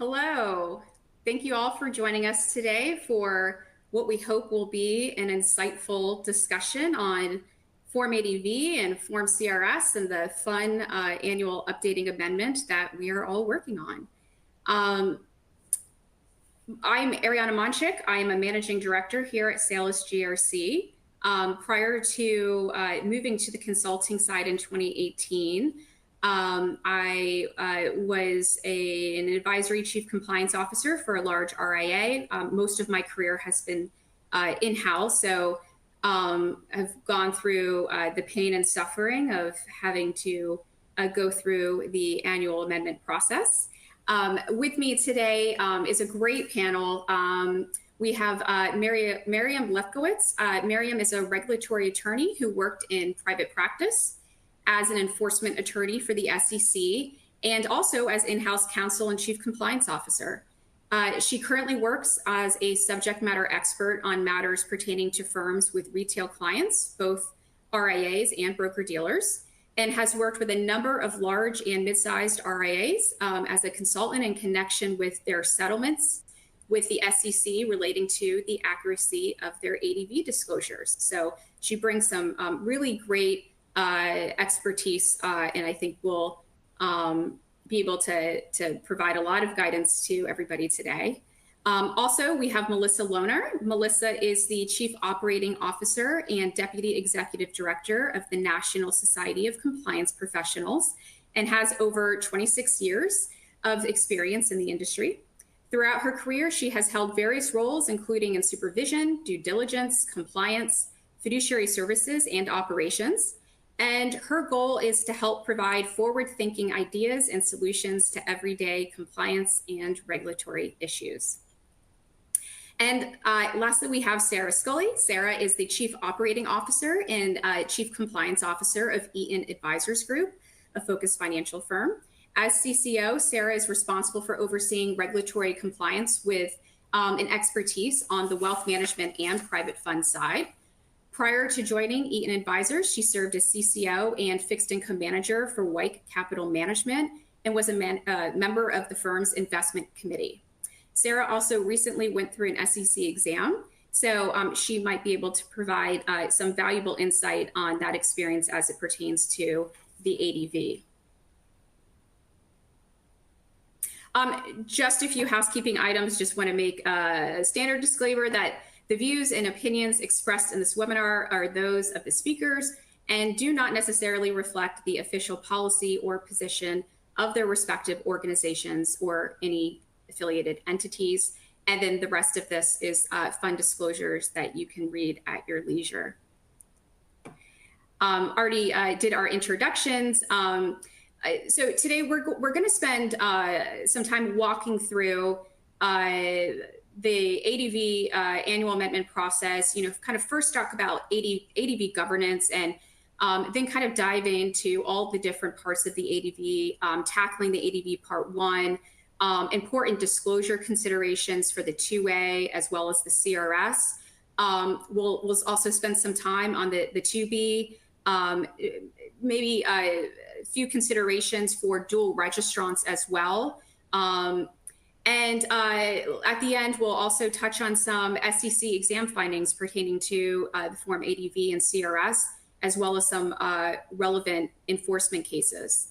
Hello. Thank you all for joining us today for what we hope will be an insightful discussion on Form ADV and Form CRS and the fun annual updating amendment that we are all working on. I'm Ariana Monchik. I am a managing director here at Salus GRC. Prior to moving to the consulting side in 2018, I was an advisory chief compliance officer for a large RIA. Most of my career has been in-house, so I've gone through the pain and suffering of having to go through the annual amendment process. With me today is a great panel. We have Miriam Lefkowitz. Miriam is a regulatory attorney who worked in private practice as an enforcement attorney for the SEC and also as in-house counsel and chief compliance officer. She currently works as a subject matter expert on matters pertaining to firms with retail clients, both RIAs and broker-dealers, and has worked with a number of large and mid-sized RIAs as a consultant in connection with their settlements with the SEC relating to the accuracy of their ADV disclosures. So she brings some really great expertise, and I think will be able to provide a lot of guidance to everybody today. Also, we have Melissa Lohner. Melissa is the Chief Operating Officer and Deputy Executive Director of the National Society of Compliance Professionals and has over 26 years of experience in the industry. Throughout her career, she has held various roles, including in supervision, due diligence, compliance, fiduciary services, and operations. And her goal is to help provide forward-thinking ideas and solutions to everyday compliance and regulatory issues. And lastly, we have Sarah Scully. Sarah is the Chief Operating Officer and Chief Compliance Officer of Eaton Advisors Group, a focused financial firm. As CCO, Sarah is responsible for overseeing regulatory compliance with an expertise on the wealth management and private fund side. Prior to joining Eaton Advisors, she served as CCO and fixed income manager for Wyke Capital Management and was a member of the firm's investment committee. Sarah also recently went through an SEC exam, so she might be able to provide some valuable insight on that experience as it pertains to the ADV. Just a few housekeeping items. Just want to make a standard disclaimer that the views and opinions expressed in this webinar are those of the speakers and do not necessarily reflect the official policy or position of their respective organizations or any affiliated entities. And then the rest of this is fund disclosures that you can read at your leisure. Already did our introductions. So today we're going to spend some time walking through the ADV annual amendment process, kind of first talk about ADV governance and then kind of dive into all the different parts of the ADV, tackling the ADV part 1, important disclosure considerations for the 2A as well as the CRS. We'll also spend some time on the 2B, maybe a few considerations for dual registrants as well. And at the end, we'll also touch on some SEC exam findings pertaining to the Form ADV and CRS, as well as some relevant enforcement cases.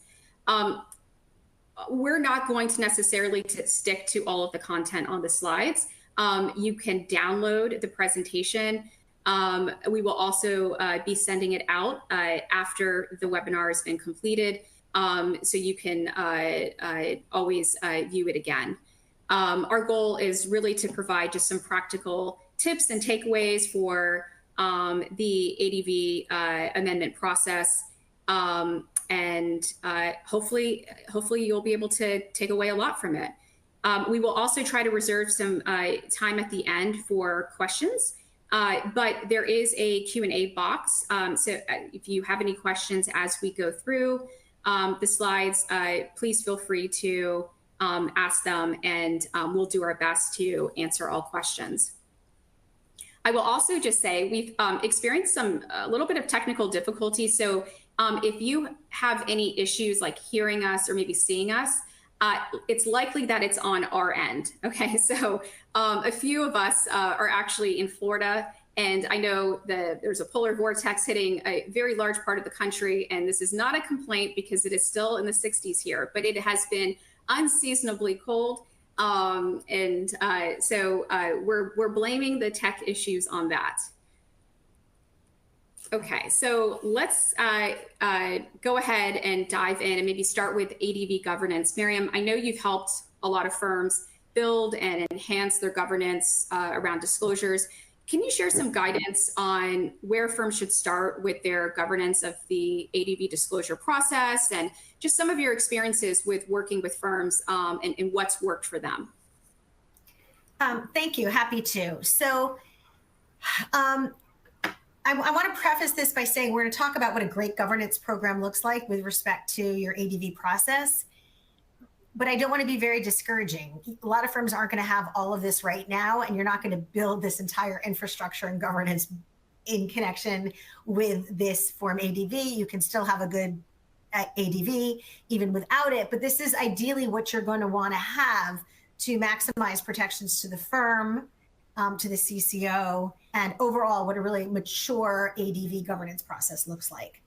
We're not going to necessarily stick to all of the content on the slides. You can download the presentation. We will also be sending it out after the webinar has been completed, so you can always view it again. Our goal is really to provide just some practical tips and takeaways for the ADV amendment process, and hopefully you'll be able to take away a lot from it. We will also try to reserve some time at the end for questions, but there is a Q&A box, so if you have any questions as we go through the slides, please feel free to ask them, and we'll do our best to answer all questions. I will also just say we've experienced a little bit of technical difficulty. So if you have any issues like hearing us or maybe seeing us, it's likely that it's on our end. Okay, so a few of us are actually in Florida, and I know that there's a polar vortex hitting a very large part of the country, and this is not a complaint because it is still in the 60s here, but it has been unseasonably cold. We're blaming the tech issues on that. Okay, so let's go ahead and dive in and maybe start with ADV governance. Miriam, I know you've helped a lot of firms build and enhance their governance around disclosures. Can you share some guidance on where firms should start with their governance of the ADV disclosure process and just some of your experiences with working with firms and what's worked for them? Thank you. Happy to. So I want to preface this by saying we're going to talk about what a great governance program looks like with respect to your ADV process. But I don't want to be very discouraging. A lot of firms aren't going to have all of this right now, and you're not going to build this entire infrastructure and governance in connection with this Form ADV. You can still have a good ADV even without it, but this is ideally what you're going to want to have to maximize protections to the firm, to the CCO, and overall what a really mature ADV governance process looks like.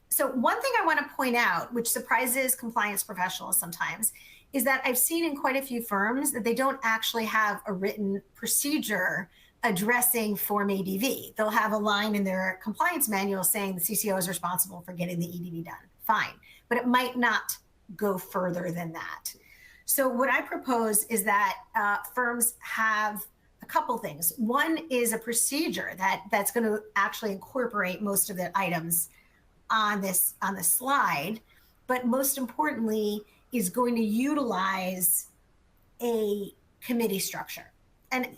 So one thing I want to point out, which surprises compliance professionals sometimes, is that I've seen in quite a few firms that they don't actually have a written procedure addressing Form ADV. They'll have a line in their compliance manual saying the CCO is responsible for getting the ADV done. Fine, but it might not go further than that. So what I propose is that firms have a couple things. One is a procedure that's going to actually incorporate most of the items on the slide, but most importantly is going to utilize a committee structure. And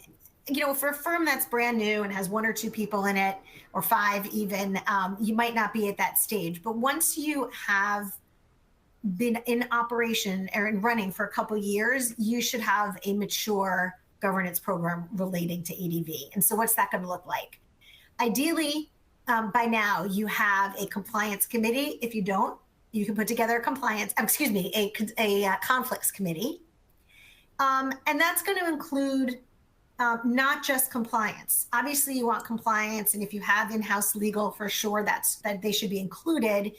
you know, for a firm that's brand new and has 1 or 2 people in it, or 5 even, you might not be at that stage. But once you have been in operation or in running for a couple of years, you should have a mature governance program relating to ADV. And so what's that going to look like? Ideally, by now you have a compliance committee. If you don't, you can put together a conflicts committee. And that's going to include not just compliance. Obviously you want compliance, and if you have in-house legal, for sure that they should be included.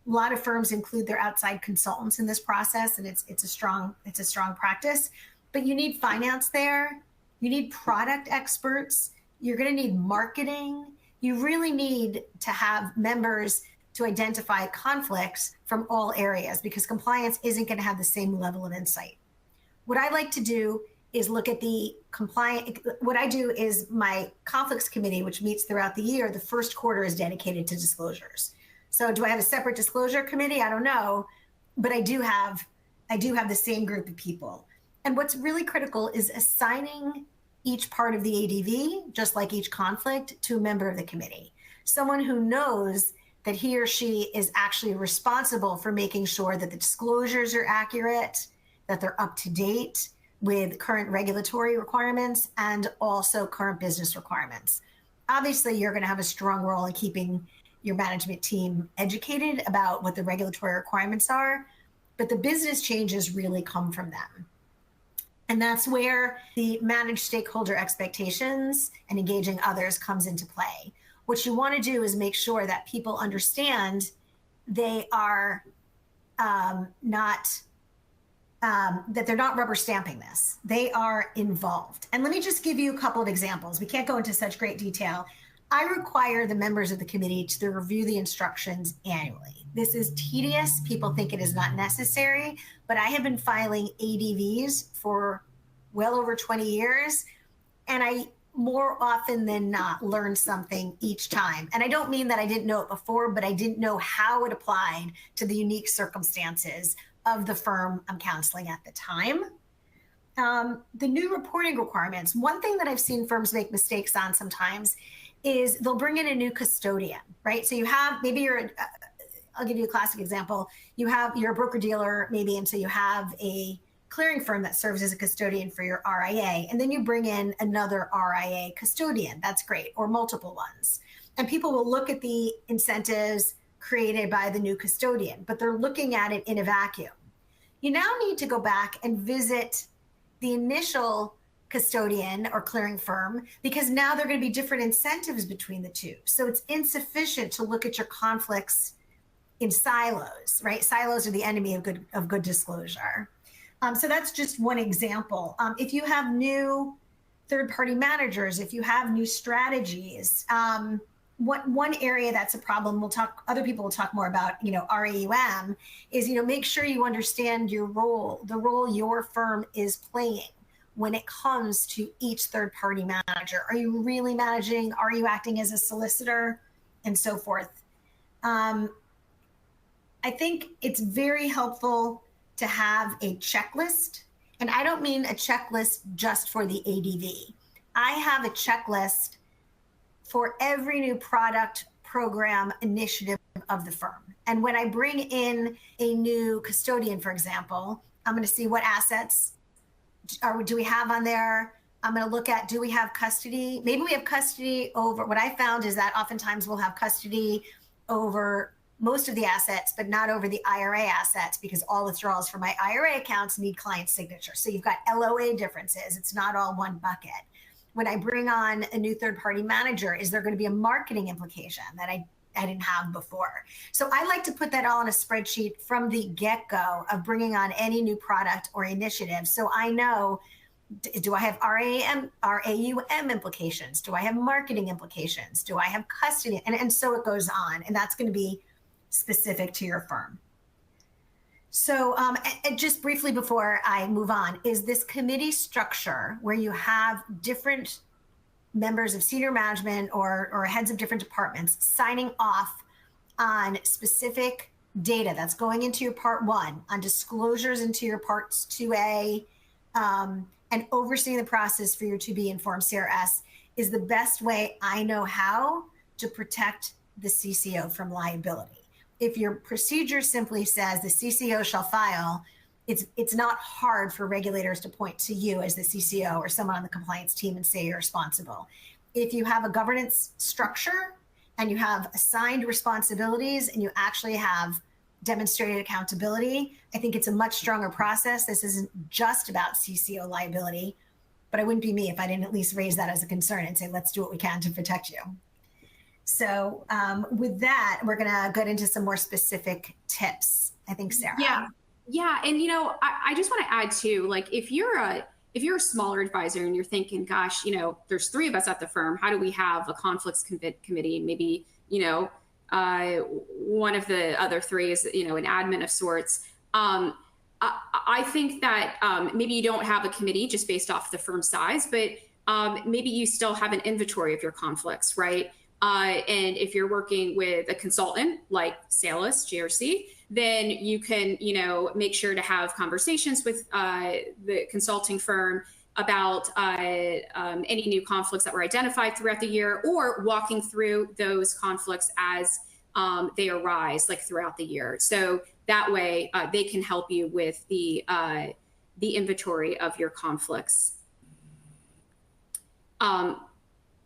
A lot of firms include their outside consultants in this process, and it's a strong practice. But you need finance there. You need product experts. You're going to need marketing. You really need to have members to identify conflicts from all areas, because compliance isn't going to have the same level of insight. What I like to do is look at the what I do is my conflicts committee, which meets throughout the year, the first quarter is dedicated to disclosures. So do I have a separate disclosure committee? I don't know, but I do have the same group of people. And what's really critical is assigning each part of the ADV, just like each conflict, to a member of the committee. Someone who knows that he or she is actually responsible for making sure that the disclosures are accurate, that they're up to date with current regulatory requirements and also current business requirements. Obviously, you're going to have a strong role in keeping your management team educated about what the regulatory requirements are, but the business changes really come from them. And that's where the managed stakeholder expectations and engaging others comes into play. What you want to do is make sure that people understand they are that they're not rubber stamping this. They are involved. And let me just give you a couple of examples. We can't go into such great detail. I require the members of the committee to review the instructions annually. This is tedious. People think it is not necessary, but I have been filing ADVs for well over 20 years, and I more often than not learn something each time. And I don't mean that I didn't know it before, but I didn't know how it applied to the unique circumstances of the firm I'm counseling at the time. The new reporting requirements, one thing that I've seen firms make mistakes on sometimes is they'll bring in a new custodian, right? So you have, maybe I'll give you a classic example. You're a broker dealer maybe, and so you have a clearing firm that serves as a custodian for your RIA, and then you bring in another RIA custodian. That's great, or multiple ones. And people will look at the incentives created by the new custodian, but they're looking at it in a vacuum. you now need to go back and visit the initial custodian or clearing firm, because now there are going to be different incentives between the two. So it's insufficient to look at your conflicts in silos, right? Silos are the enemy of good disclosure. So that's just one example. If you have new third-party managers, if you have new strategies, one area that's a problem, other people will talk more about, RAUM, is, make sure you understand your role, the role your firm is playing when it comes to each third-party manager. Are you really managing? Are you acting as a solicitor? And so forth. I think it's very helpful to have a checklist. And I don't mean a checklist just for the ADV. I have a checklist for every new product, program, initiative of the firm. And when I bring in a new custodian, for example, I'm going to see what assets do we have on there. I'm going to look at, do we have custody? Maybe we have custody over, what I found is that oftentimes we'll have custody over most of the assets, but not over the IRA assets, because all withdrawals from my IRA accounts need client signature. So you've got LOA differences. It's not all one bucket. When I bring on a new third-party manager, is there going to be a marketing implication that I didn't have before? So I like to put that all in a spreadsheet from the get-go of bringing on any new product or initiative. So I know, do I have RAUM implications? Do I have marketing implications? Do I have custody? And so it goes on. And that's going to be specific to your firm. So and just briefly before I move on, is this committee structure where you have different members of senior management or heads of different departments signing off on specific data that's going into your part 1, on disclosures into your parts 2A, and overseeing the process for your 2B and Form CRS is the best way I know how to protect the CCO from liability. If your procedure simply says the CCO shall file, it's not hard for regulators to point to you as the CCO or someone on the compliance team and say you're responsible. If you have a governance structure and you have assigned responsibilities and you actually have demonstrated accountability, I think it's a much stronger process. This isn't just about CCO liability, but it wouldn't be me if I didn't at least raise that as a concern and say, let's do what we can to protect you. So with that, we're going to get into some more specific tips. I think, Sarah. Yeah. And, I just want to add too, like if you're a smaller advisor and you're thinking, gosh, there's 3 of us at the firm, how do we have a conflicts committee? Maybe, one of the other 3 is, an admin of sorts. I think that maybe you don't have a committee just based off the firm size, but maybe you still have an inventory of your conflicts, right? And if you're working with a consultant like Salus GRC, then you can, make sure to have conversations with the consulting firm about any new conflicts that were identified throughout the year, or walking through those conflicts as they arise, like throughout the year. So that way they can help you with the inventory of your conflicts.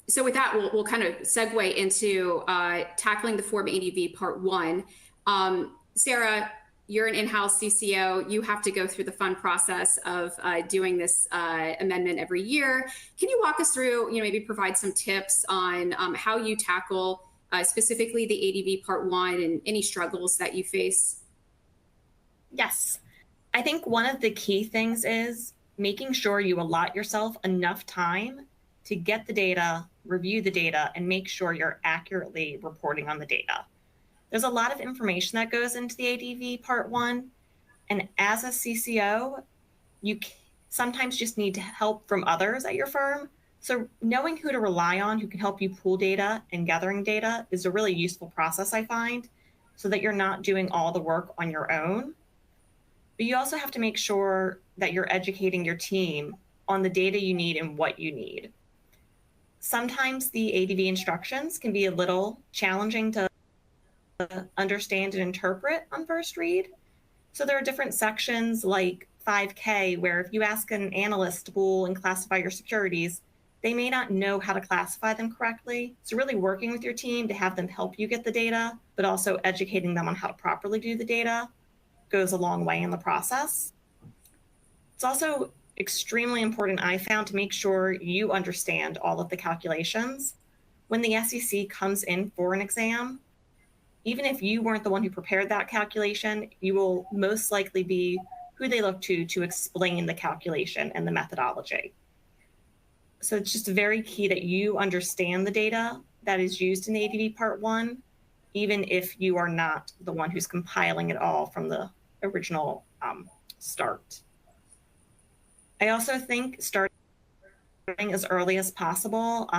So with that, we'll kind of segue into tackling the Form ADV Part 1. Sarah, you're an in-house CCO. You have to go through the fun process of doing this amendment every year. Can you walk us through, maybe provide some tips on how you tackle specifically the ADV Part 1 and any struggles that you face? Yes. I think one of the key things is making sure you allot yourself enough time to get the data, review the data, and make sure you're accurately reporting on the data. There's a lot of information that goes into the ADV Part 1, and as a CCO, you sometimes just need help from others at your firm. So knowing who to rely on, who can help you pull data and gathering data, is a really useful process, I find, so that you're not doing all the work on your own. But you also have to make sure that you're educating your team on the data you need and what you need. Sometimes the ADV instructions can be a little challenging to understand and interpret on first read. So there are different sections like 5K, where if you ask an analyst to pull and classify your securities, they may not know how to classify them correctly. So really working with your team to have them help you get the data, but also educating them on how to properly do the data. goes a long way in the process. It's also extremely important, I found, to make sure you understand all of the calculations. When the SEC comes in for an exam, even if you weren't the one who prepared that calculation, you will most likely be who they look to explain the calculation and the methodology. So it's just very key that you understand the data that is used in ADV Part 1, even if you are not the one who's compiling it all from the original start. I also think starting as early as possible.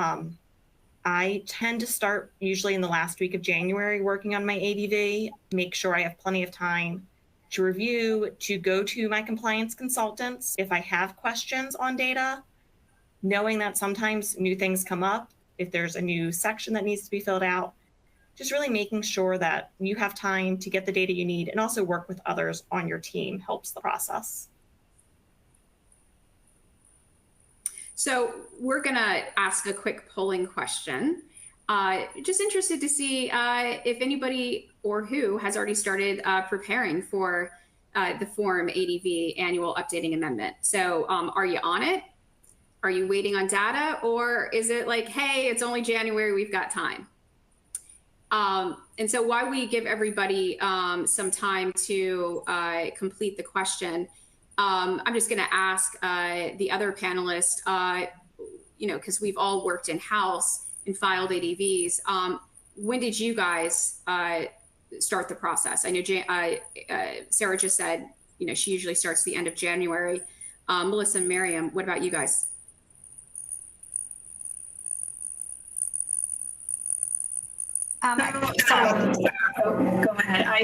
I tend to start usually in the last week of January working on my ADV, make sure I have plenty of time to review, to go to my compliance consultants if I have questions on data, knowing that sometimes new things come up, if there's a new section that needs to be filled out, just really making sure that you have time to get the data you need and also work with others on your team helps the process. So we're gonna ask a quick polling question. Just interested to see if anybody or who has already started preparing for the Form ADV Annual Updating Amendment. So are you on it? Are you waiting on data? Or is it like, hey, it's only January, we've got time? And so while we give everybody some time to complete the question, I'm just going to ask the other panelists, because we've all worked in-house and filed ADVs. When did you guys start the process? I know Sarah just said, she usually starts the end of January. Melissa and Miriam, what about you guys? Sorry. Go ahead. I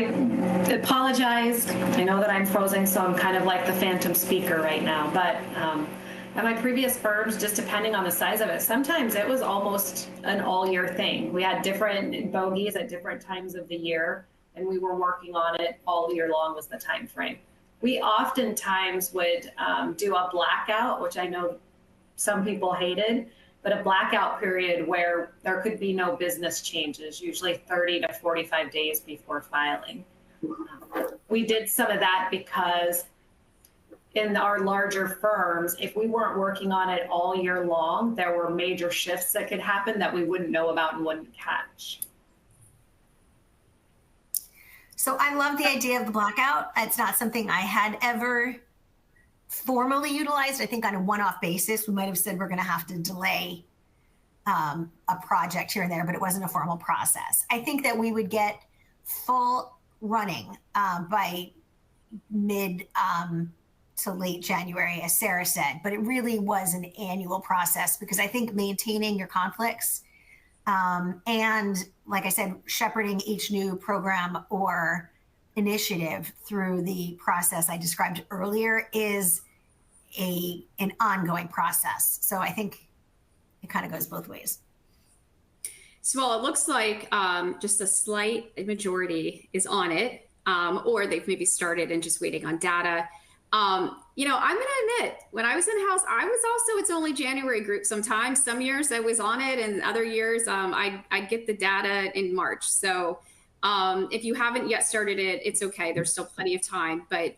apologize. I know that I'm frozen, so I'm kind of like the phantom speaker right now. But at my previous firms, just depending on the size of it, sometimes it was almost an all-year thing. We had different bogeys at different times of the year, and we were working on it all year long was the time frame. We oftentimes would do a blackout, which I know some people hated, but a blackout period where there could be no business changes, usually 30 to 45 days before filing. We did some of that because in our larger firms, if we weren't working on it all year long, there were major shifts that could happen that we wouldn't know about and wouldn't catch. So I love the idea of the blackout. It's not something I had ever formally utilized. I think on a one-off basis, we might have said we're going to have to delay a project here and there, but it wasn't a formal process. I think that we would get full running by mid to late January, as Sarah said, but it really was an annual process because I think maintaining your conflicts and, like I said, shepherding each new program or initiative through the process I described earlier is an ongoing process. So I think it kind of goes both ways. So, well, it looks like just a slight majority is on it, or they've maybe started and just waiting on data. I'm going to admit, when I was in house, I was also it's only January group sometimes. Some years I was on it, and other years I'd get the data in March. So if you haven't yet started it, it's okay. There's still plenty of time. But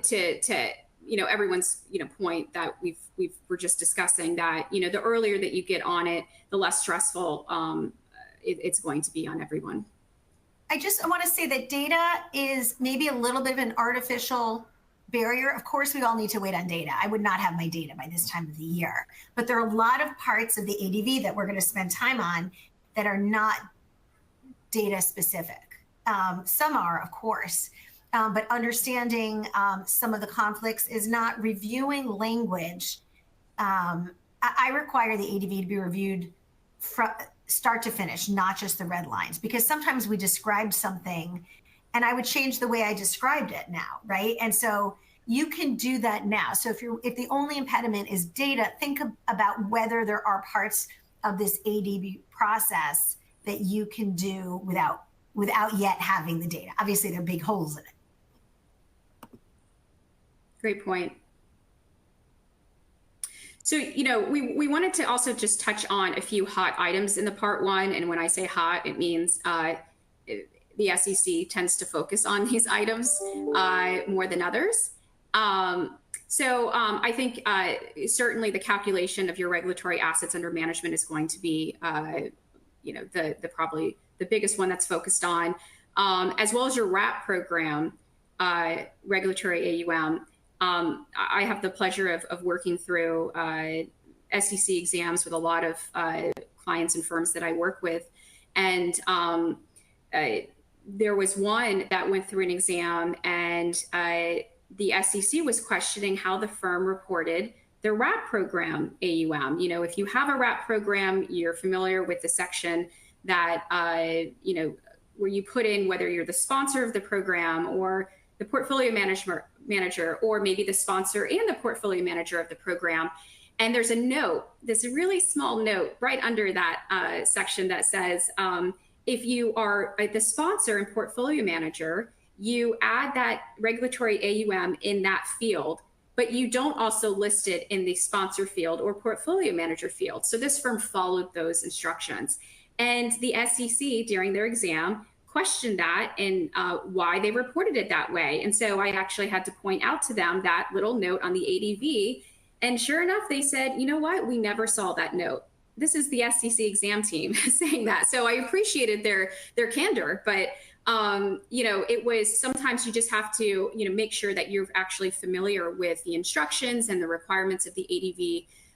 to everyone's point that we're just discussing that the earlier that you get on it, the less stressful it's going to be on everyone. I want to say that data is maybe a little bit of an artificial barrier. Of course, we all need to wait on data. I would not have my data by this time of the year, but there are a lot of parts of the ADV that we're going to spend time on that are not data specific. Some are, of course, but understanding some of the conflicts is not reviewing language. I require the ADV to be reviewed from start to finish, not just the red lines, because sometimes we described something and I would change the way I described it now, right? And so you can do that now. So if the only impediment is data, think about whether there are parts of this ADV process that you can do without yet having the data. Obviously, there are big holes in it. Great point. So, we wanted to also just touch on a few hot items in the part one. And when I say hot, it means the SEC tends to focus on these items more than others. I think certainly the calculation of your regulatory assets under management is going to be, the probably the biggest one that's focused on, as well as your RAP program, regulatory AUM. I have the pleasure of working through SEC exams with a lot of clients and firms that I work with, and there was one that went through an exam, and the SEC was questioning how the firm reported their RAP program AUM. If you have a RAP program, you're familiar with the section that, where you put in whether you're the sponsor of the program or the portfolio manager, or maybe the sponsor and the portfolio manager of the program. And there's a note, this really small note right under that section that says, if you are the sponsor and portfolio manager, you add that regulatory AUM in that field, but you don't also list it in the sponsor field or portfolio manager field. So this firm followed those instructions. And the SEC during their exam questioned that and why they reported it that way. And so I actually had to point out to them that little note on the ADV. And sure enough, they said, you know what, we never saw that note. This is the SEC exam team saying that. So I appreciated their candor, but it was sometimes you just have to, make sure that you're actually familiar with the instructions and the requirements of the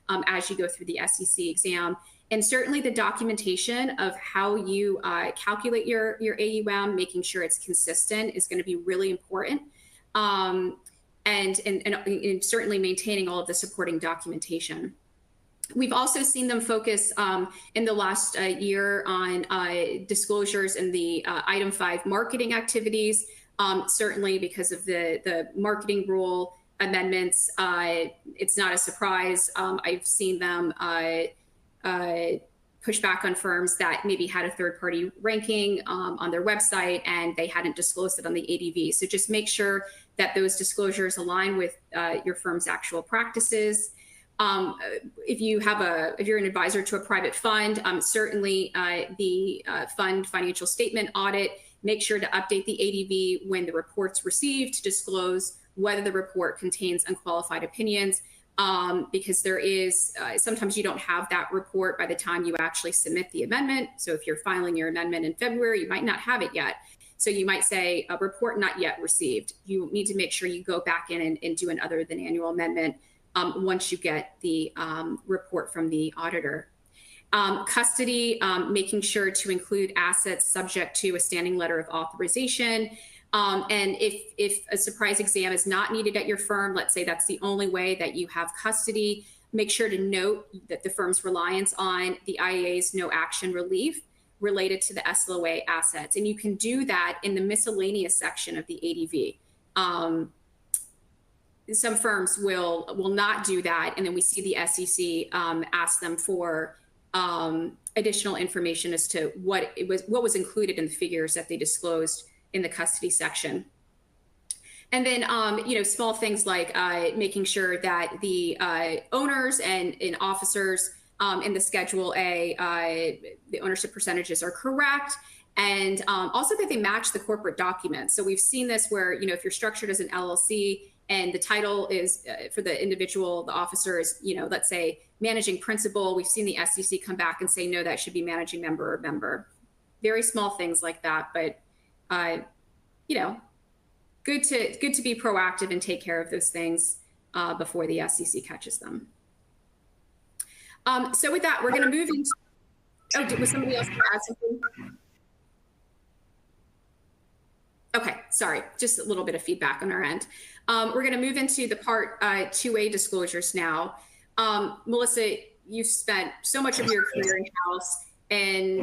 ADV as you go through the SEC exam. And certainly the documentation of how you calculate your AUM, making sure it's consistent, is going to be really important. And certainly maintaining all of the supporting documentation. We've also seen them focus in the last year on disclosures in the item 5 marketing activities, certainly because of the marketing rule amendments. It's not a surprise. I've seen them push back on firms that maybe had a third-party ranking on their website and they hadn't disclosed it on the ADV. So just make sure that those disclosures align with your firm's actual practices. If you're an advisor to a private fund, certainly the fund financial statement audit, make sure to update the ADV when the report's received to disclose whether the report contains unqualified opinions, because there is, sometimes you don't have that report by the time you actually submit the amendment. So if you're filing your amendment in February, you might not have it yet. So you might say a report not yet received. You need to make sure you go back in and do an other than annual amendment once you get the report from the auditor. Custody, making sure to include assets subject to a standing letter of authorization. And if a surprise exam is not needed at your firm, let's say that's the only way that you have custody, make sure to note that the firm's reliance on the IAA's no action relief related to the SLOA assets. And you can do that in the miscellaneous section of the ADV. Some firms will not do that, and then we see the SEC ask them for additional information as to what was included in the figures that they disclosed in the custody section. And then small things like making sure that the owners and officers in the Schedule A, the ownership percentages are correct, and also that they match the corporate documents. So we've seen this where if you're structured as an LLC and the title is for the individual, the officer is, let's say managing principal. We've seen the SEC come back and say, no, that should be managing member or member. Very small things like that, but good to be proactive and take care of those things before the SEC catches them. So with that, we're going to move into. Was somebody else going to add something? Okay, sorry, just a little bit of feedback on our end. We're going to move into the Part 2A disclosures now. Melissa, you've spent so much of your career in-house and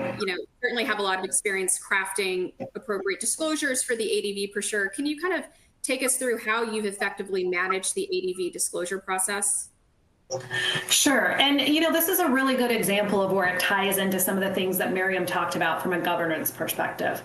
certainly have a lot of experience crafting appropriate disclosures for the ADV for sure. Can you kind of take us through how you've effectively managed the ADV disclosure process? Sure. And, this is a really good example of where it ties into some of the things that Miriam talked about from a governance perspective.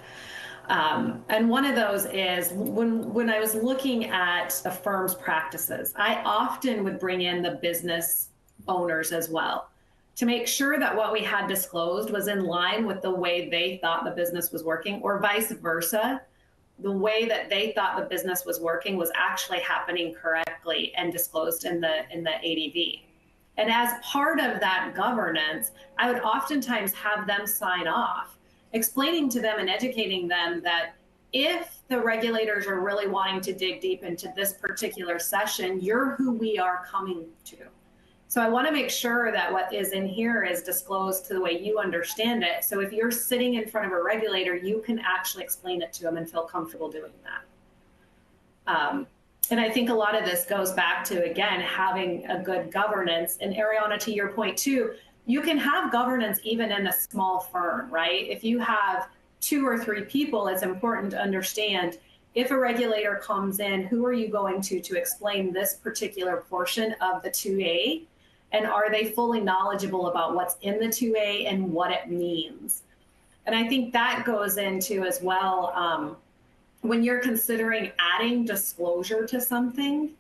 And one of those is when I was looking at a firm's practices, I often would bring in the business owners as well. to make sure that what we had disclosed was in line with the way they thought the business was working, or vice versa. The way that they thought the business was working was actually happening correctly and disclosed in the ADV. And as part of that governance, I would oftentimes have them sign off, explaining to them and educating them that if the regulators are really wanting to dig deep into this particular session, you're who we are coming to. So I want to make sure that what is in here is disclosed to the way you understand it. So if you're sitting in front of a regulator, you can actually explain it to them and feel comfortable doing that. And I think a lot of this goes back to, again, having a good governance. And Ariana, to your point too, you can have governance even in a small firm, right? If you have 2 or 3 people, it's important to understand, if a regulator comes in, who are you going to explain this particular portion of the 2A? And are they fully knowledgeable about what's in the 2A and what it means? And I think that goes into as well, when you're considering adding disclosure to something.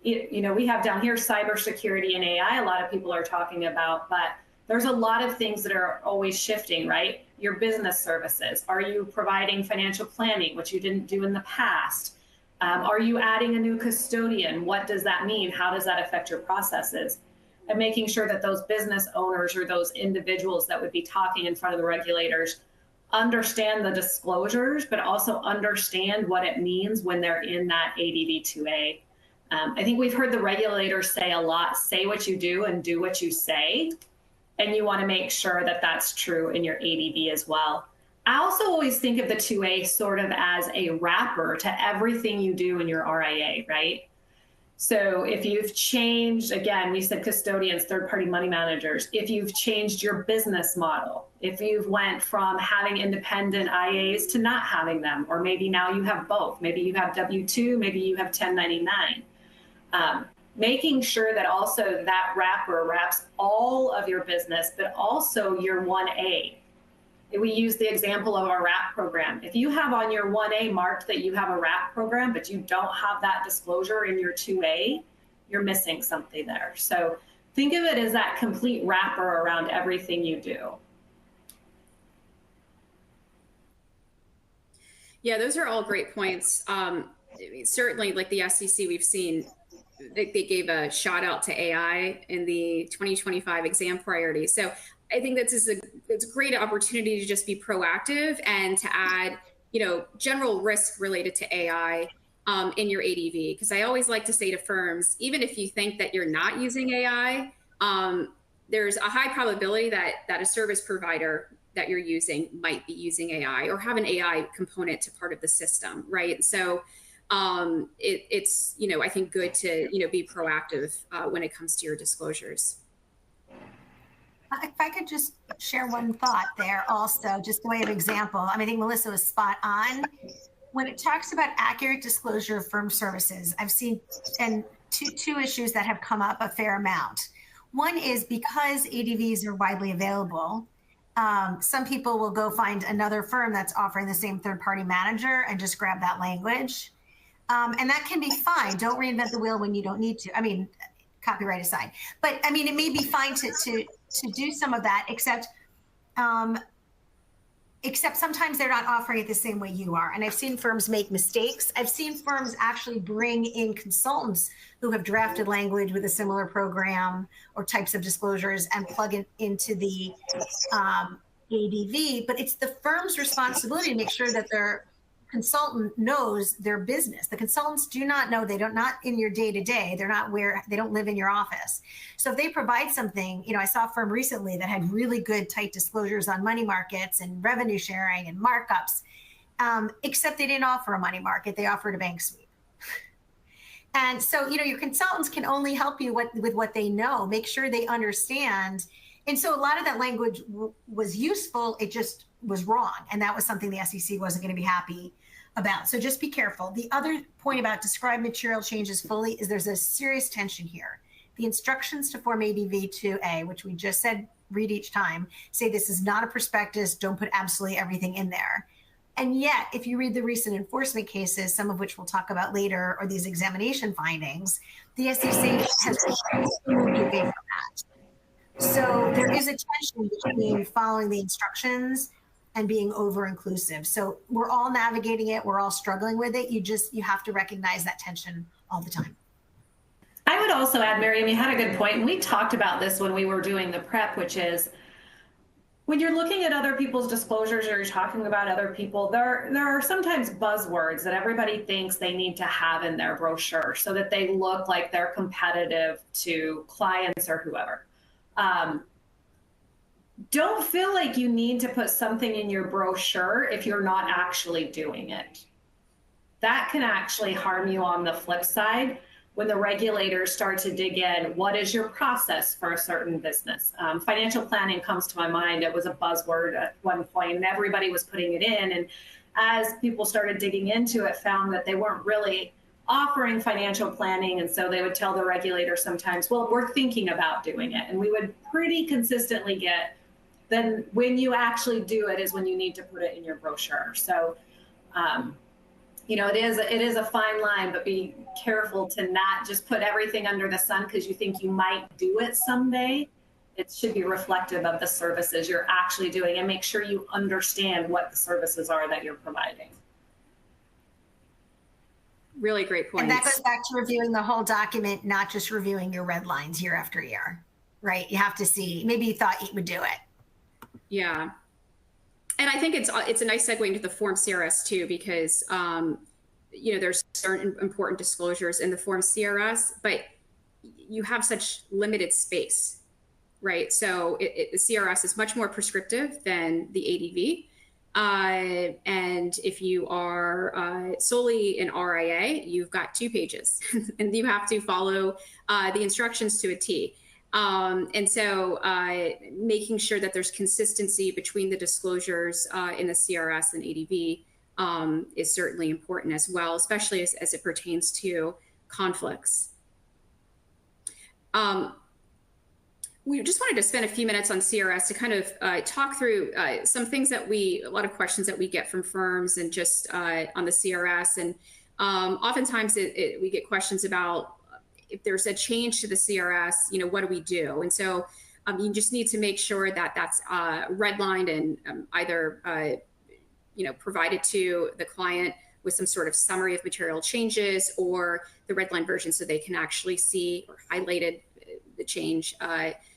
You know, we have down here cybersecurity and AI, a lot of people are talking about, but there's a lot of things that are always shifting, right? Your business services. Are you providing financial planning, which you didn't do in the past? Are you adding a new custodian? What does that mean? How does that affect your processes? And making sure that those business owners or those individuals that would be talking in front of the regulators understand the disclosures, but also understand what it means when they're in that ADV 2A. I think we've heard the regulators say a lot, say what you do and do what you say. And you want to make sure that that's true in your ADV as well. I also always think of the 2A sort of as a wrapper to everything you do in your RIA, right? So if you've changed, again, we said custodians, third-party money managers, if you've changed your business model, if you've went from having independent IAs to not having them, or maybe now you have both, maybe you have W-2, maybe you have 1099, making sure that also that wrapper wraps all of your business, but also your 1A. We use the example of our WRAP program. If you have on your 1A marked that you have a WRAP program, but you don't have that disclosure in your 2A, you're missing something there. So think of it as that complete wrapper around everything you do. Yeah, those are all great points. Certainly, like the SEC, we've seen they gave a shout out to AI in the 2025 exam priority. So I think it's a great opportunity to just be proactive and to add, you know, general risk related to AI in your ADV. Because I always like to say to firms, even if you think that you're not using AI, there's a high probability that a service provider that you're using might be using AI or have an AI component to part of the system, right? So it's, you know, I think good to, you know, be proactive when it comes to your disclosures. If I could just share one thought there also, just the way of example. I think Melissa was spot on. When it talks about accurate disclosure of firm services, I've seen two issues that have come up a fair amount. One is because ADVs are widely available, some people will go find another firm that's offering the same third-party manager and just grab that language. And that can be fine. Don't reinvent the wheel when you don't need to. I mean, copyright aside. But I mean, it may be fine to do some of that, except sometimes they're not offering it the same way you are. And I've seen firms make mistakes. I've seen firms actually bring in consultants who have drafted language with a similar program or types of disclosures and plug it into the ADV. But it's the firm's responsibility to make sure that their consultant knows their business. The consultants do not know, they don't, not in your day-to-day, they're not where, they don't live in your office. So if they provide something, you know, I saw a firm recently that had really good tight disclosures on money markets and revenue sharing and markups, except they didn't offer a money market, they offered a bank sweep. And so, you know, your consultants can only help you with what they know, make sure they understand. And so a lot of that language was useful, it just was wrong. And that was something the SEC wasn't going to be happy about. So just be careful. The other point about describe material changes fully is there's a serious tension here. The instructions to Form ADV 2A, which we just said, read each time, say this is not a prospectus, don't put absolutely everything in there. And yet, if you read the recent enforcement cases, some of which we'll talk about later, or these examination findings, the SEC has moved away from that. So there is a tension between following the instructions and being over inclusive. So we're all navigating it. We're all struggling with it. You have to recognize that tension all the time. I would also add, Miriam, you had a good point, and we talked about this when we were doing the prep, which is when you're looking at other people's disclosures or you're talking about other people, there are sometimes buzzwords that everybody thinks they need to have in their brochure so that they look like they're competitive to clients or whoever. Don't feel like you need to put something in your brochure if you're not actually doing it. That can actually harm you on the flip side. When the regulators start to dig in, what is your process for a certain business? Financial planning comes to my mind. It was a buzzword at one point and everybody was putting it in. And as people started digging into it, found that they weren't really offering financial planning. And so they would tell the regulator sometimes, well, we're thinking about doing it. And we would pretty consistently get, then when you actually do it is when you need to put it in your brochure. So, you know, it is a fine line, but be careful to not just put everything under the sun because you think you might do it someday. It should be reflective of the services you're actually doing and make sure you understand what the services are that you're providing. Really great point. And that goes back to reviewing the whole document, not just reviewing your red lines year after year, right? You have to see, maybe you thought you would do it. Yeah. And I think it's a nice segue into the Form CRS too, because, you know, there's certain important disclosures in the Form CRS, but you have such limited space, right? So the CRS is much more prescriptive than the ADV. And if you are solely an RIA, you've got 2 pages and you have to follow the instructions to a T. And so making sure that there's consistency between the disclosures in the CRS and ADV is certainly important as well, especially as it pertains to conflicts. We just wanted to spend a few minutes on CRS to kind of talk through some things that a lot of questions that we get from firms and just on the CRS. And oftentimes we get questions about if there's a change to the CRS, you know, what do we do? And so you just need to make sure that that's redlined and either, you know, provided to the client with some sort of summary of material changes or the redline version so they can actually see or highlighted the change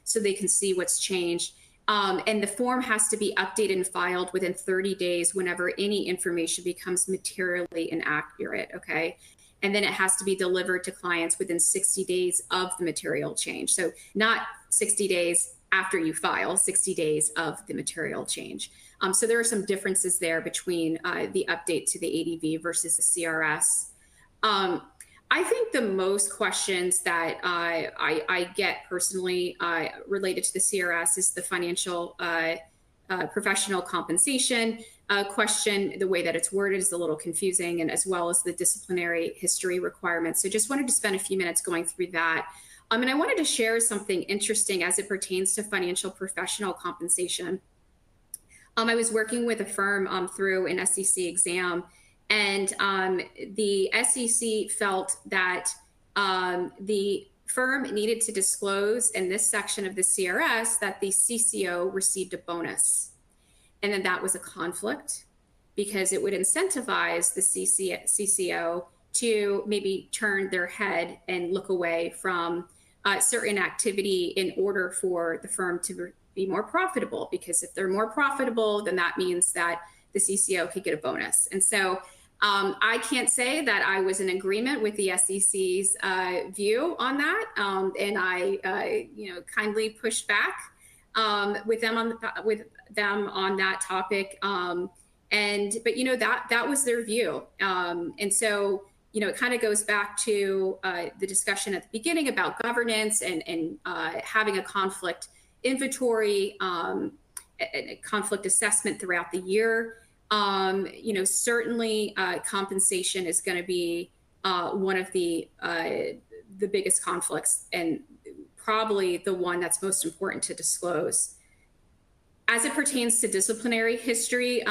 so they can see what's changed. And the form has to be updated and filed within 30 days whenever any information becomes materially inaccurate, okay? And then it has to be delivered to clients within 60 days of the material change. So not 60 days after you file, 60 days of the material change. So there are some differences there between the update to the ADV versus the CRS. I think the most questions that I get personally related to the CRS is the financial professional compensation question. The way that it's worded is a little confusing, and as well as the disciplinary history requirements. So just wanted to spend a few minutes going through that. And I wanted to share something interesting as it pertains to financial professional compensation. I was working with a firm through an SEC exam, and the SEC felt that the firm needed to disclose in this section of the CRS that the CCO received a bonus. And then that was a conflict because it would incentivize the CCO to maybe turn their head and look away from certain activity in order for the firm to be more profitable. Because if they're more profitable, then that means that the CCO could get a bonus. And so I can't say that I was in agreement with the SEC's view on that, and I, you know, kindly pushed back with them on that topic. But you know, that was their view, and so you know, it kind of goes back to the discussion at the beginning about governance and having a conflict inventory, a conflict assessment throughout the year. You know, certainly compensation is going to be one of the biggest conflicts and probably the one that's most important to disclose. As it pertains to disciplinary history,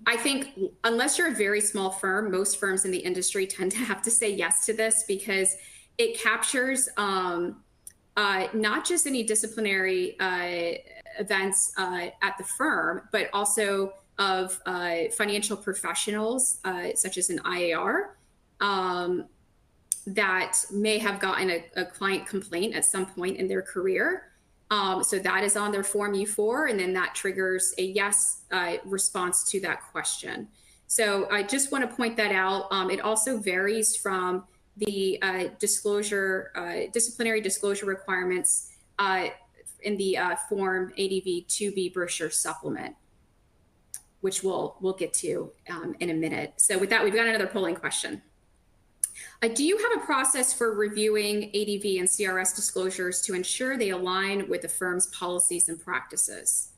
I think unless you're a very small firm, most firms in the industry tend to have to say yes to this because it captures not just any disciplinary events at the firm, but also of financial professionals, such as an IAR, that may have gotten a client complaint at some point in their career. So that is on their Form U4, and then that triggers a yes response to that question. So I just want to point that out. It also varies from the disciplinary disclosure requirements in the Form ADV 2B brochure supplement, which we'll get to in a minute. So with that, we've got another polling question. Do you have a process for reviewing ADV and CRS disclosures to ensure they align with the firm's policies and practices?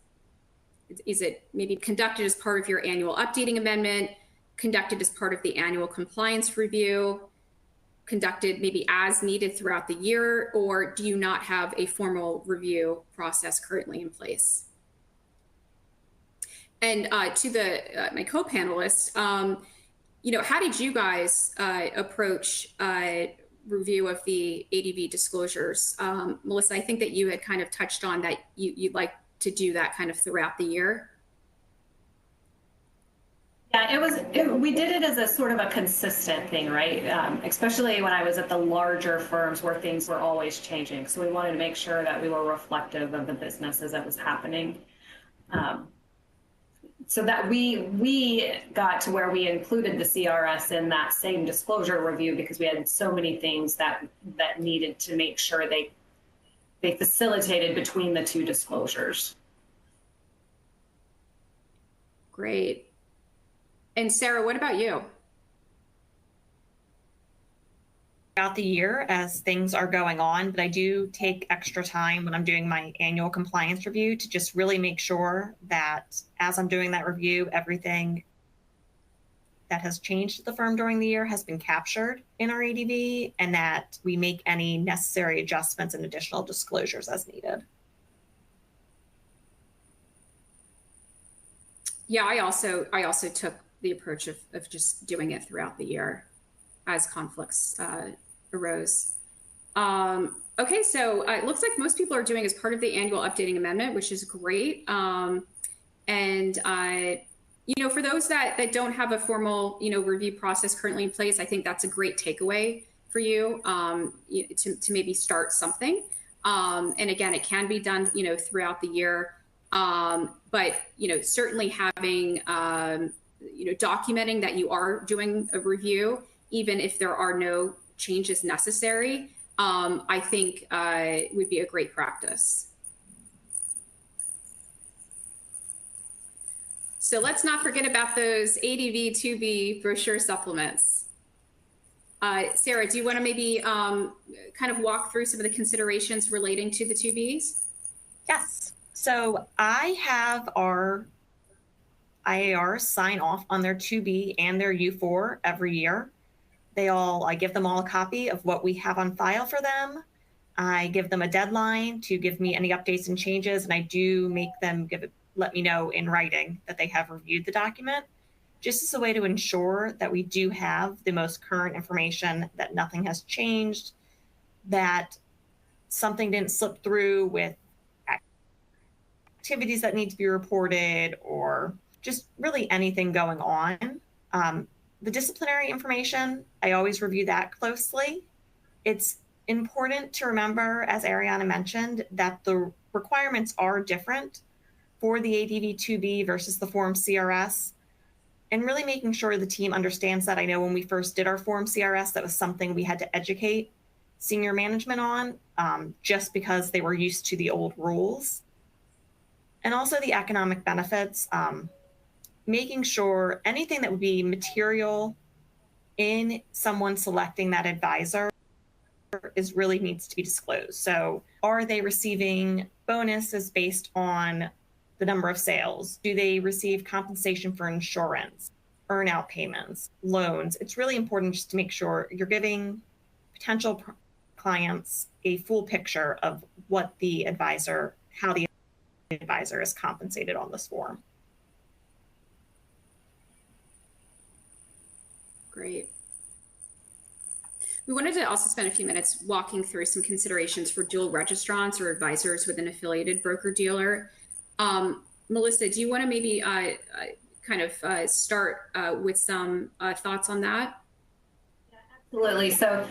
Is it maybe conducted as part of your annual updating amendment, conducted as part of the annual compliance review, conducted maybe as needed throughout the year, or do you not have a formal review process currently in place? And to my co-panelists, how did you guys approach review of the ADV disclosures? Melissa, I think that you had kind of touched on that you'd like to do that kind of throughout the year. Yeah, we did it as a sort of a consistent thing, right? Especially when I was at the larger firms where things were always changing. So we wanted to make sure that we were reflective of the business as it was happening. So that we got to where we included the CRS in that same disclosure review because we had so many things that needed to make sure they facilitated between the two disclosures. Great. And Sarah, what about you? Throughout the year as things are going on, but I do take extra time when I'm doing my annual compliance review to just really make sure that as I'm doing that review, everything that has changed at the firm during the year has been captured in our ADV and that we make any necessary adjustments and additional disclosures as needed. Yeah, I also took the approach of just doing it throughout the year as conflicts arose. Okay, so it looks like most people are doing as part of the annual updating amendment, which is great. For those that don't have a formal, review process currently in place, I think that's a great takeaway for you to maybe start something. And again, it can be done, throughout the year. But certainly having, documenting that you are doing a review, even if there are no changes necessary, I think would be a great practice. So let's not forget about those ADV 2B brochure supplements. Sarah, do you want to maybe kind of walk through some of the considerations relating to the 2Bs? Yes. So I have our IARs sign off on their 2B and their U4 every year. I give them all a copy of what we have on file for them. I give them a deadline to give me any updates and changes, and I do make them let me know in writing that they have reviewed the document, just as a way to ensure that we do have the most current information, that nothing has changed, that something didn't slip through with activities that need to be reported, or just really anything going on. The disciplinary information, I always review that closely. It's important to remember, as Ariana mentioned, that the requirements are different for the ADV 2B versus the Form CRS, and really making sure the team understands that. I know when we first did our Form CRS, that was something we had to educate senior management on, just because they were used to the old rules. And also the economic benefits, making sure anything that would be material in someone selecting that advisor really needs to be disclosed. So are they receiving bonuses based on the number of sales? Do they receive compensation for insurance, earn-out payments, loans? It's really important just to make sure you're giving potential clients a full picture of what the advisor, how the advisor is compensated on this form. Great. We wanted to also spend a few minutes walking through some considerations for dual registrants or advisors with an affiliated broker-dealer. Melissa, do you want to maybe kind of start with some thoughts on that? Absolutely. So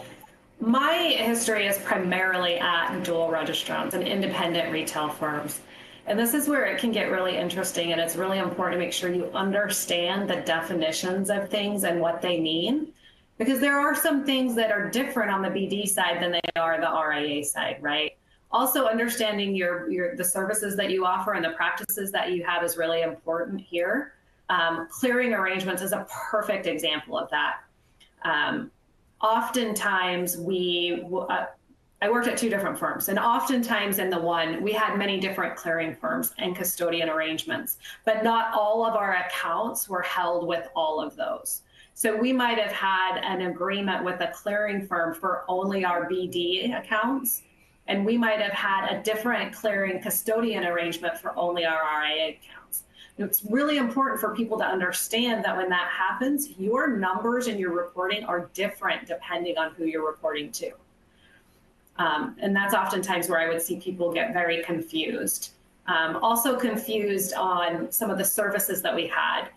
my history is primarily at dual registrants and independent retail firms. And this is where it can get really interesting, and it's really important to make sure you understand the definitions of things and what they mean, because there are some things that are different on the BD side than they are the RIA side, right? Also, understanding the services that you offer and the practices that you have is really important here. Clearing arrangements is a perfect example of that. Oftentimes I worked at two different firms, and oftentimes in the one, we had many different clearing firms and custodian arrangements, but not all of our accounts were held with all of those. So we might have had an agreement with a clearing firm for only our BD accounts, and we might have had a different clearing custodian arrangement for only our RIA accounts. It's really important for people to understand that when that happens, your numbers and your reporting are different depending on who you're reporting to. And that's oftentimes where I would see people get very confused. Also confused on some of the services that we had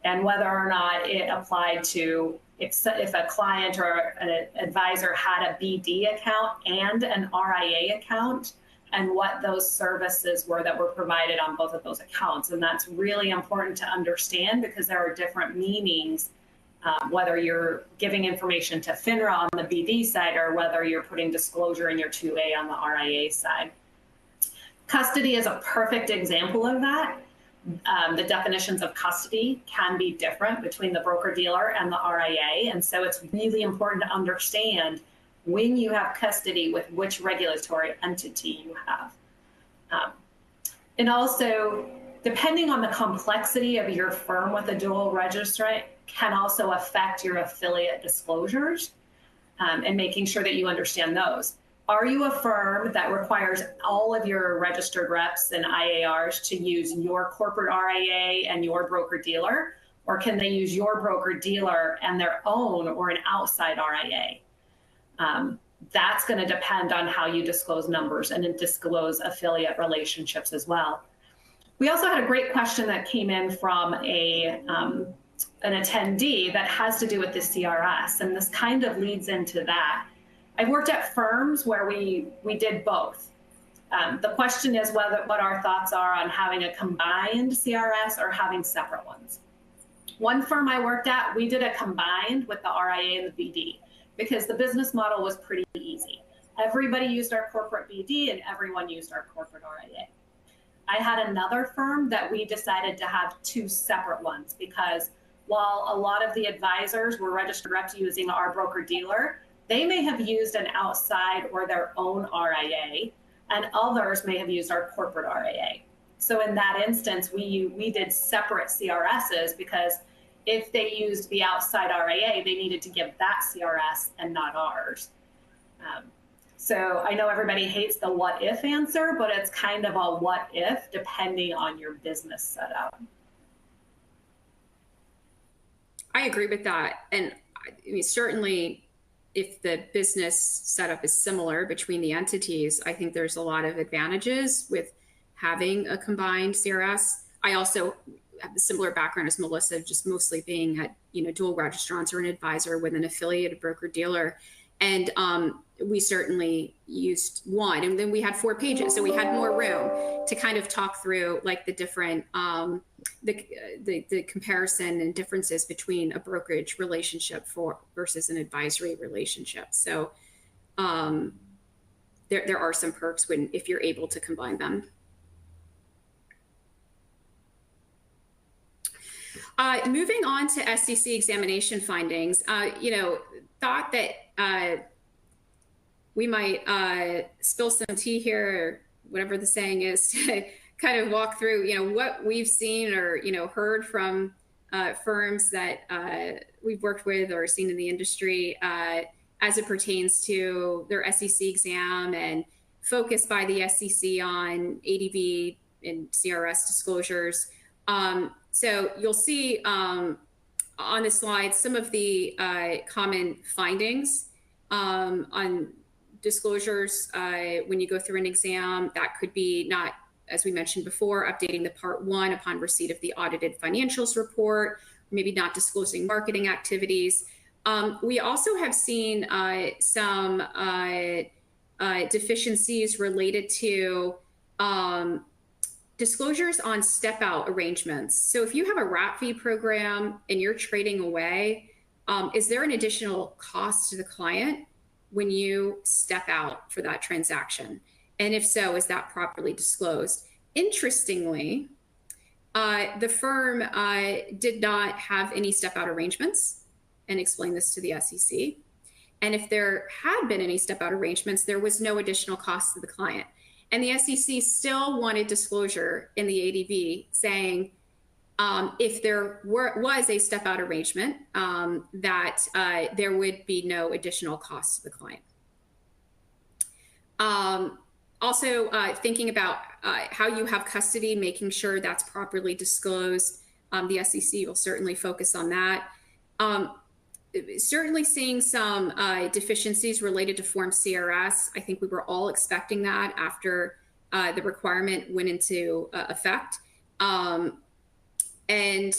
and whether or not it applied to if a client or an advisor had a BD account and an RIA account, and what those services were that were provided on both of those accounts. And that's really important to understand because there are different meanings, whether you're giving information to FINRA on the BD side or whether you're putting disclosure in your 2A on the RIA side. Custody is a perfect example of that. The definitions of custody can be different between the broker-dealer and the RIA. And so it's really important to understand when you have custody with which regulatory entity you have. And also, depending on the complexity of your firm with a dual registrant can also affect your affiliate disclosures and making sure that you understand those. Are you a firm that requires all of your registered reps and IARs to use your corporate RIA and your broker-dealer, or can they use your broker-dealer and their own or an outside RIA? That's going to depend on how you disclose numbers and disclose affiliate relationships as well. We also had a great question that came in from an attendee that has to do with the CRS, and this kind of leads into that. I've worked at firms where we did both. The question is what our thoughts are on having a combined CRS or having separate ones. One firm I worked at, we did a combined with the RIA and the BD because the business model was pretty easy. Everybody used our corporate BD and everyone used our corporate RIA. I had another firm that we decided to have two separate ones because while a lot of the advisors were registered reps using our broker-dealer, they may have used an outside or their own RIA, and others may have used our corporate RIA. So in that instance, we did separate CRSs because if they used the outside RIA, they needed to give that CRS and not ours. So I know everybody hates the what if answer, but it's kind of a what if depending on your business setup. I agree with that. And I mean, certainly if the business setup is similar between the entities, I think there's a lot of advantages with having a combined CRS. I also have a similar background as Melissa, just mostly being at dual registrants or an advisor with an affiliated broker-dealer. And we certainly used one, and then we had 4 pages, so we had more room to kind of talk through like the different the comparison and differences between a brokerage relationship versus an advisory relationship. So there are some perks if you're able to combine them. Moving on to SEC examination findings, thought that we might spill some tea here, or whatever the saying is, to kind of walk through, what we've seen or, heard from firms that we've worked with or seen in the industry as it pertains to their SEC exam and focus by the SEC on ADV and CRS disclosures. So you'll see on the slide some of the common findings on disclosures when you go through an exam. That could be not, as we mentioned before, updating the Part 1 upon receipt of the audited financials report, maybe not disclosing marketing activities. We also have seen some deficiencies related to disclosures on step-out arrangements. So if you have a wrap fee program and you're trading away, is there an additional cost to the client when you step out for that transaction? And if so, is that properly disclosed? Interestingly, the firm did not have any step-out arrangements and explained this to the SEC. And if there had been any step-out arrangements, there was no additional cost to the client. And the SEC still wanted disclosure in the ADV saying, if there was a step-out arrangement, that there would be no additional cost to the client. Also, thinking about how you have custody, making sure that's properly disclosed. The SEC will certainly focus on that. Certainly seeing some deficiencies related to Form CRS. I think we were all expecting that after the requirement went into effect. And,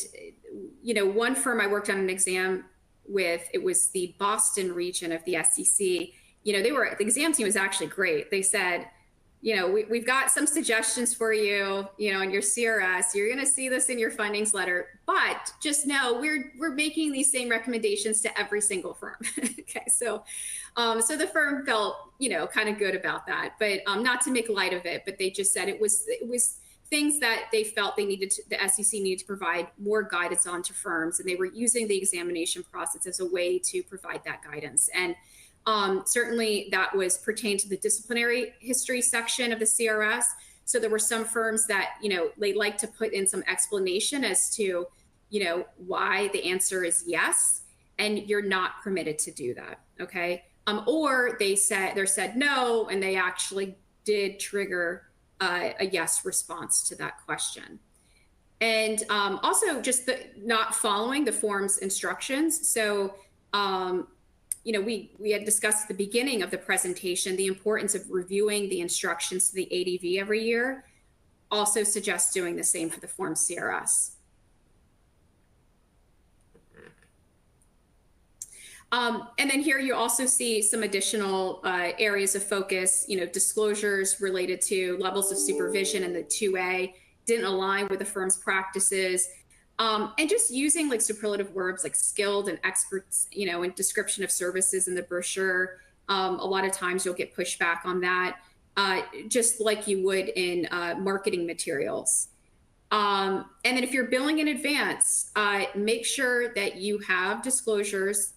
you know, one firm I worked on an exam with, it was the Boston region of the SEC. You know, the exam team was actually great. They said, you know, we've got some suggestions for you, you know, in your CRS. You're going to see this in your findings letter, but just know we're making these same recommendations to every single firm. Okay, so the firm felt, you know, kind of good about that, but not to make light of it, but they just said it was things that they felt they needed to, the SEC needed to provide more guidance on to firms, and they were using the examination process as a way to provide that guidance. And certainly that was pertained to the disciplinary history section of the CRS. So there were some firms that, you know, they like to put in some explanation as to, you know, why the answer is yes, and you're not permitted to do that. Okay. Or they said no, and they actually did trigger a yes response to that question. And also just not following the form's instructions. So, you know, we had discussed at the beginning of the presentation the importance of reviewing the instructions to the ADV every year. Also suggests doing the same for the Form CRS. And then here you also see some additional areas of focus, you know, disclosures related to levels of supervision in the 2A didn't align with the firm's practices. And just using like superlative words like skilled and experts, you know, in description of services in the brochure. A lot of times you'll get pushback on that, just like you would in marketing materials. And then if you're billing in advance, make sure that you have disclosures,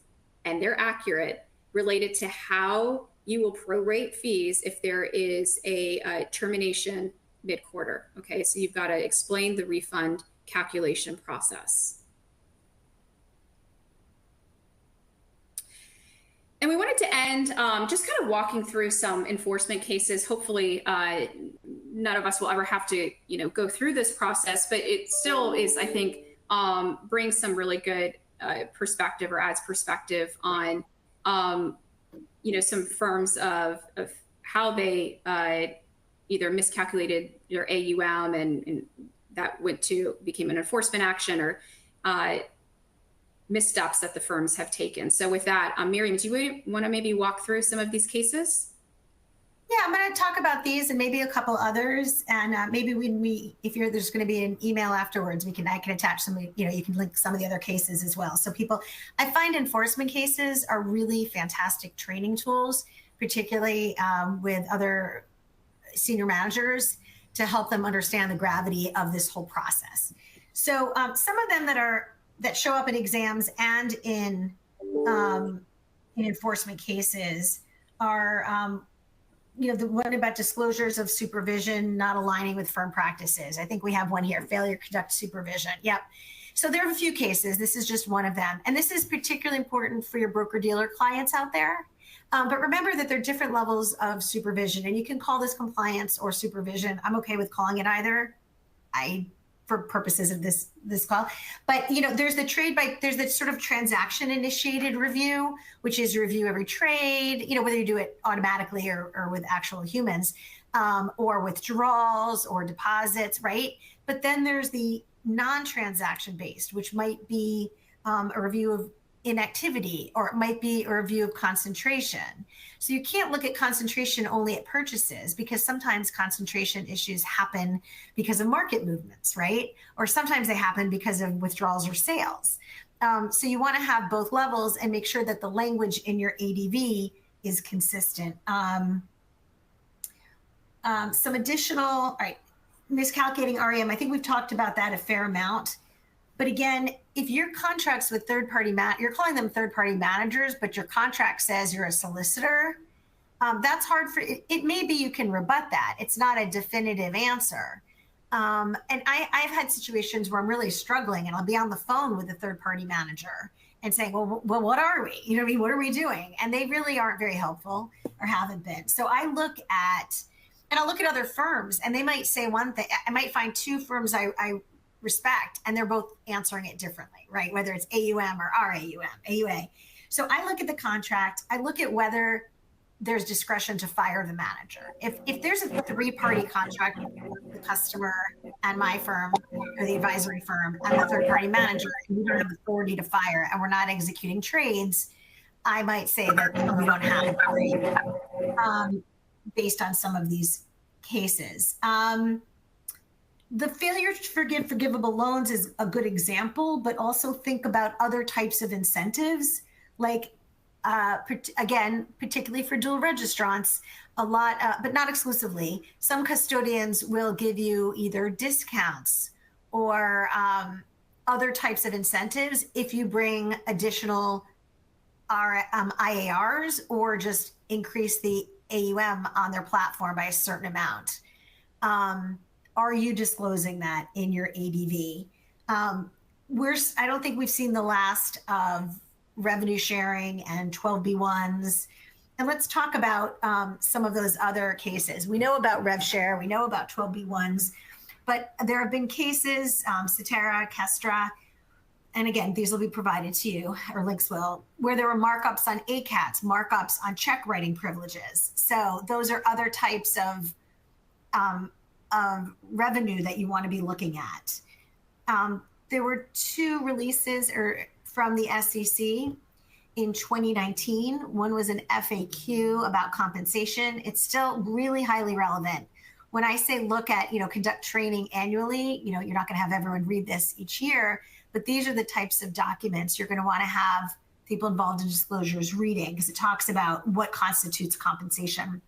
and they're accurate, related to how you will prorate fees if there is a termination mid-quarter. Okay, so you've got to explain the refund calculation process. And we wanted to end just kind of walking through some enforcement cases. Hopefully none of us will ever have to, you know, go through this process, but it still is, I think, brings some really good perspective, or adds perspective on, you know, some firms of how they either miscalculated their AUM and that became an enforcement action, or missteps that the firms have taken. So with that, Miriam, do you want to maybe walk through some of these cases? Yeah, I'm going to talk about these and maybe a couple others, and maybe there's going to be an email afterwards, I can attach some, you know, you can link some of the other cases as well. So I find enforcement cases are really fantastic training tools, particularly with other senior managers, to help them understand the gravity of this whole process. So some of them that show up in exams and in enforcement cases are, you know, the one about disclosures of supervision not aligning with firm practices. I think we have one here, failure to conduct supervision. Yep. So there are a few cases. This is just one of them. And this is particularly important for your broker-dealer clients out there. But remember that there are different levels of supervision, and you can call this compliance or supervision. I'm okay with calling it either. I for purposes of this call. But there's the sort of transaction initiated review, which is review every trade, whether you do it automatically or with actual humans, or withdrawals or deposits, right? But then there's the non-transaction based, which might be a review of inactivity, or it might be a review of concentration. So you can't look at concentration only at purchases, because sometimes concentration issues happen because of market movements, right? Or sometimes they happen because of withdrawals or sales. So you want to have both levels and make sure that the language in your ADV is consistent. Some additional, all right, miscalculating REM, I think we've talked about that a fair amount. But again, if your contracts with third-party, you're calling them third-party managers, but your contract says you're a solicitor, that's hard for, it may be you can rebut that. It's not a definitive answer. And I've had situations where I'm really struggling and I'll be on the phone with a third-party manager and saying, well, what are we? You know what I mean? What are we doing? And they really aren't very helpful or haven't been. So I look at, and I'll look at other firms and they might say one thing. I might find two firms I respect, and they're both answering it differently, right? Whether it's AUM or RAUM, AUA. So I look at the contract, I look at whether there's discretion to fire the manager. If there's a three-party contract with the customer and my firm, or the advisory firm and the third-party manager, and we don't have authority to fire and we're not executing trades, I might say that we don't have authority based on some of these cases. The failure to forgive forgivable loans is a good example, but also think about other types of incentives, like, again, particularly for dual registrants, a lot, but not exclusively. Some custodians will give you either discounts or other types of incentives if you bring additional IARs, or just increase the AUM on their platform by a certain amount. Are you disclosing that in your ADV? I don't think we've seen the last of revenue sharing and 12B1s. And let's talk about some of those other cases. We know about rev share, we know about 12B1s, but there have been cases, Cetera, Kestra, and again, these will be provided to you, or links will, where there were markups on ACATs, markups on check writing privileges. So those are other types of revenue that you want to be looking at. There were two releases from the SEC in 2019. One was an FAQ about compensation. It's still really highly relevant. When I say look at, conduct training annually, you're not going to have everyone read this each year, but these are the types of documents you're going to want to have people involved in disclosures reading, because it talks about what constitutes compensation.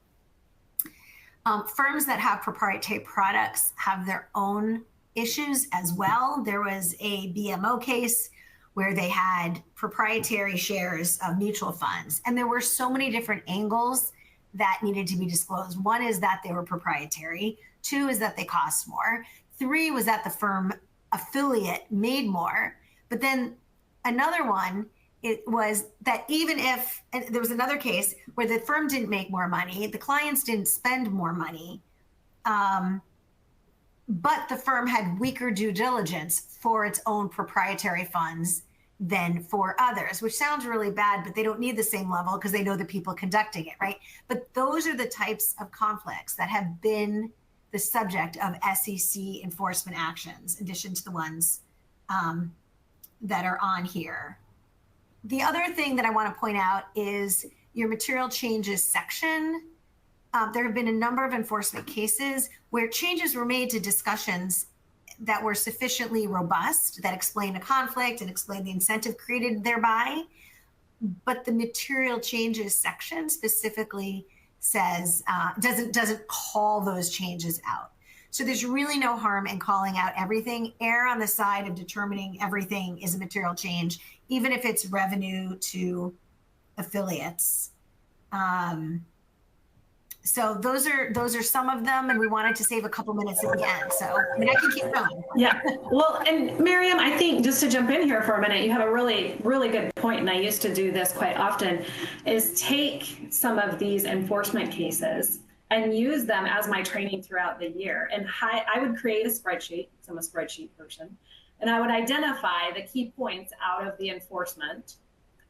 Firms that have proprietary products have their own issues as well. There was a BMO case where they had proprietary shares of mutual funds, and there were so many different angles that needed to be disclosed. One is that they were proprietary. Two is that they cost more. Three was that the firm affiliate made more. But then another one, it was that even if, and there was another case where the firm didn't make more money, the clients didn't spend more money, but the firm had weaker due diligence for its own proprietary funds than for others, which sounds really bad, but they don't need the same level because they know the people conducting it, right? But those are the types of conflicts that have been the subject of SEC enforcement actions, in addition to the ones that are on here. The other thing that I want to point out is your material changes section. There have been a number of enforcement cases where changes were made to discussions that were sufficiently robust, that explain a conflict and explain the incentive created thereby. But the material changes section specifically says, doesn't call those changes out. So there's really no harm in calling out everything. Err on the side of determining everything is a material change, even if it's revenue to affiliates. So those are some of them, and we wanted to save a couple minutes at the end. So I mean, I can keep going. Yeah. Well, and Miriam, I think just to jump in here for a minute, you have a really, really good point, and I used to do this quite often, is take some of these enforcement cases and use them as my training throughout the year. And I would create a spreadsheet, because I'm a spreadsheet person, and I would identify the key points out of the enforcement.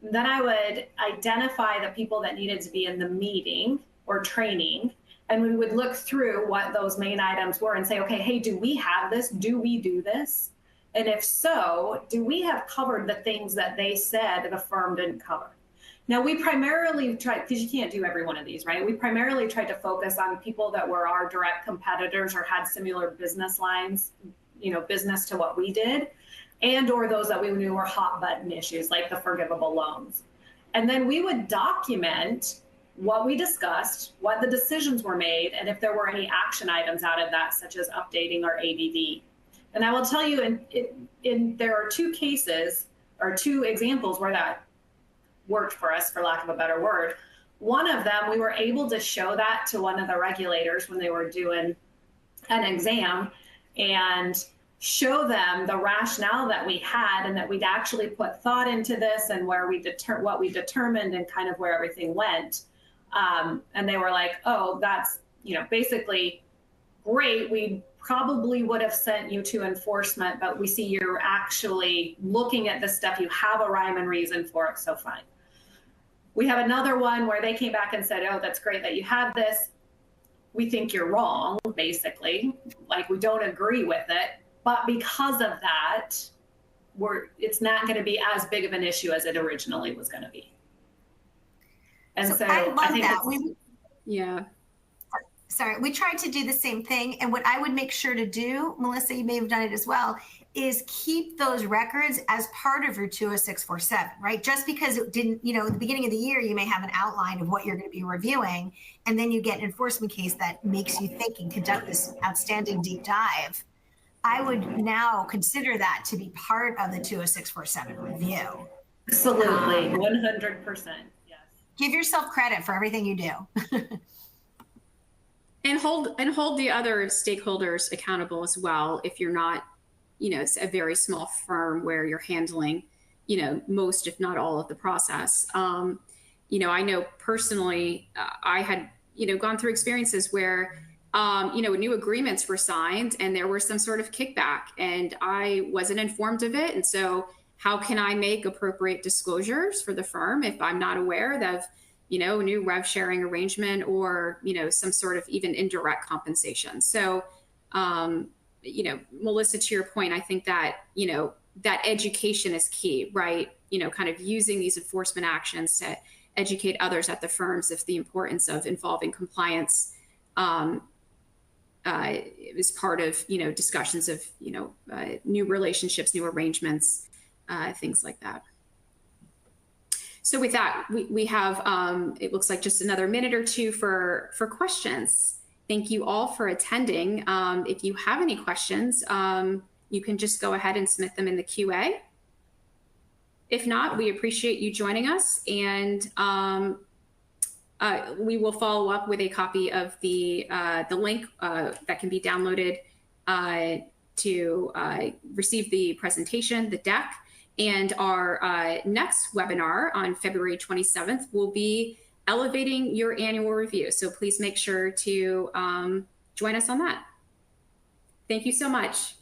Then I would identify the people that needed to be in the meeting or training, and we would look through what those main items were and say, okay, hey, do we have this? Do we do this? And if so, do we have covered the things that they said the firm didn't cover? Now, we primarily tried, because you can't do every one of these, right? We primarily tried to focus on people that were our direct competitors or had similar business lines, you know, business to what we did, and or those that we knew were hot button issues like the forgivable loans. And then we would document what we discussed, what the decisions were made, and if there were any action items out of that, such as updating our ADV. And I will tell you, there are two cases or two examples where that worked for us, for lack of a better word. One of them, we were able to show that to one of the regulators when they were doing an exam and show them the rationale that we had and that we'd actually put thought into this and where what we determined and kind of where everything went. And they were like, oh, that's, you know, basically great. We probably would have sent you to enforcement, but we see you're actually looking at this stuff. You have a rhyme and reason for it, so fine. We have another one where they came back and said, oh, that's great that you have this. We think you're wrong, basically. Like, we don't agree with it. But because of that, it's not going to be as big of an issue as it originally was going to be. And so I love think that. Yeah. Sorry, we tried to do the same thing. And what I would make sure to do, Melissa, you may have done it as well, is keep those records as part of your 20647, right? Just because it didn't, you know, at the beginning of the year, you may have an outline of what you're going to be reviewing, and then you get an enforcement case that makes you think and conduct this outstanding deep dive. I would now consider that to be part of the 20647 review. Absolutely, 100%. Yes. Give yourself credit for everything you do. And hold the other stakeholders accountable as well. If you're not, you know, it's a very small firm where you're handling, you know, most, if not all of the process. You know, I know personally, I had, you know, gone through experiences where, you know, new agreements were signed and there was some sort of kickback and I wasn't informed of it. And so how can I make appropriate disclosures for the firm if I'm not aware of, you know, new rev sharing arrangement or, you know, some sort of even indirect compensation. So, you know, Melissa, to your point, I think that, you know, that education is key, right? You know, kind of using these enforcement actions to educate others at the firms of the importance of involving compliance is part of, you know, discussions of, you know, new relationships, new arrangements, things like that. So with that, we have, it looks like just another minute or two for questions. Thank you all for attending. If you have any questions, you can just go ahead and submit them in the QA. If not, we appreciate you joining us, and we will follow up with a copy of the link that can be downloaded to receive the presentation, the deck. And our next webinar on February 27th will be elevating your annual review. So please make sure to join us on that. Thank you so much.